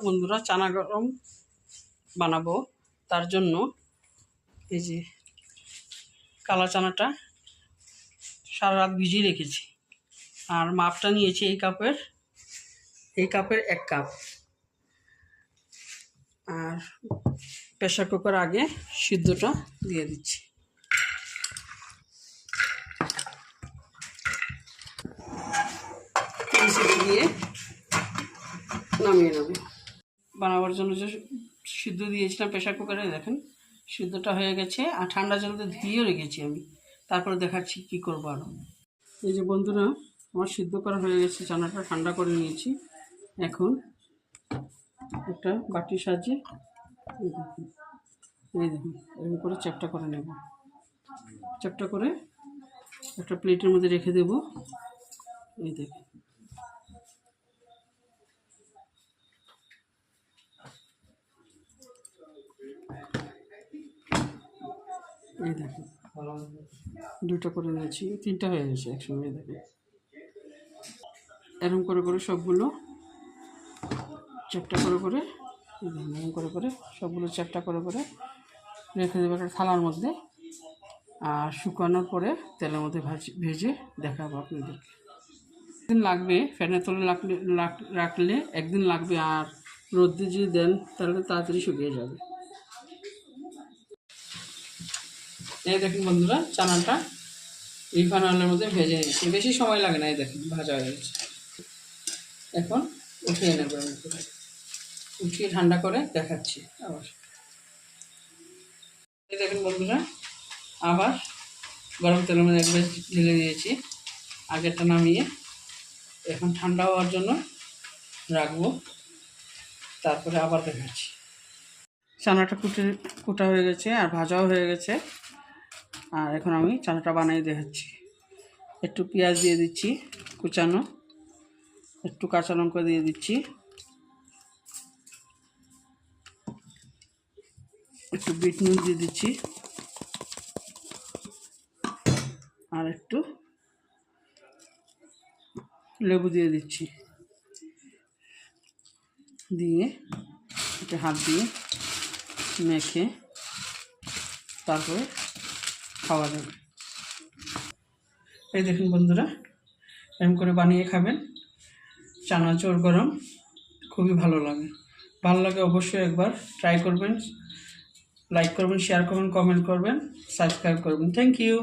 বন্ধুরা চানা গরম বানাবো, তার জন্য এই যে কালা চানাটা সারা রাত ভিজিয়ে রেখেছি। আর মাপটা নিয়েছি এই কাপের 1 কাপ। আর প্রেসার কুকার আগে সিদ্ধটা দিয়ে দিচ্ছি। দিয়ে নামিয়ে নেব। বানাবার জন্য যে সিদ্ধ দিয়েছিলাম প্রেসার কুকারে, দেখেন সিদ্ধটা হয়ে গেছে। আর ঠান্ডা জলতে ধুয়েও রেখেছি আমি, তারপরে দেখাচ্ছি কি করবো আরও। এই যে বন্ধুরা আমার সিদ্ধ করা হয়ে গেছে, চানাটা ঠান্ডা করে নিয়েছি। এখন একটা বাটির সাহায্যে এই দেখুন এরকম করে চ্যাপটা করে নেব। চ্যাপটা করে একটা প্লেটের মধ্যে রেখে দেব। এই দেখুন এই দেখুন দুটো করে নিয়েছি, 3টা হয়ে গেছে একসঙ্গে। দেখুন এরকম করে করে সবগুলো চ্যাপটা করে করে এরকম করে করে সবগুলো চ্যাপটা করে করে রেখে দেবো একটা থালার মধ্যে। আর শুকানোর পরে তেলের মধ্যে ভেজে দেখাবো আপনাদেরকে। একদিন লাগবে, ফ্যানের তলে রাখলে একদিন লাগবে। আর রোদ্রে যদি দেন তাহলে তাড়াতাড়ি শুকিয়ে যাবে। এই দেখুন বন্ধুরা চানাটা রিফাইন অয়েলের মধ্যে ভেজে নিয়েছি, বেশি সময় লাগে না। এই দেখুন ভাজা হয়ে গেছে। এখন উঠিয়ে নেব, উঠিয়ে ঠান্ডা করে দেখাচ্ছি আবার। এই দেখুন বন্ধুরা আবার গরম তেলের মধ্যে একবার ঢেলে দিয়েছি, আগেরটা নামিয়ে। এখন ঠান্ডা হওয়ার জন্য রাখবো, তারপরে আবার দেখাচ্ছি। চানাটা কুটা হয়ে গেছে আর ভাজাও হয়ে গেছে। আর এখন আমি চানাটা বানিয়ে দেখাচ্ছি। একটু পেঁয়াজ দিয়ে দিচ্ছি কুচানো, একটু কাঁচা লঙ্কা দিয়ে দিচ্ছি, একটু বিট নুন দিয়ে দিচ্ছি, আর একটু লেবু দিয়ে দিচ্ছি। দিয়ে একটু হাত দিয়ে মেখে তারপরে খাওয়া যাবে। এই দেখুন বন্ধুরা এরকম করে বানিয়ে খাবেন, চানাচুর গরম খুবই ভালো লাগে। ভালো লাগে অবশ্যই একবার ট্রাই করবেন, লাইক করবেন, শেয়ার করবেন, কমেন্ট করবেন, সাবস্ক্রাইব করবেন। Thank you.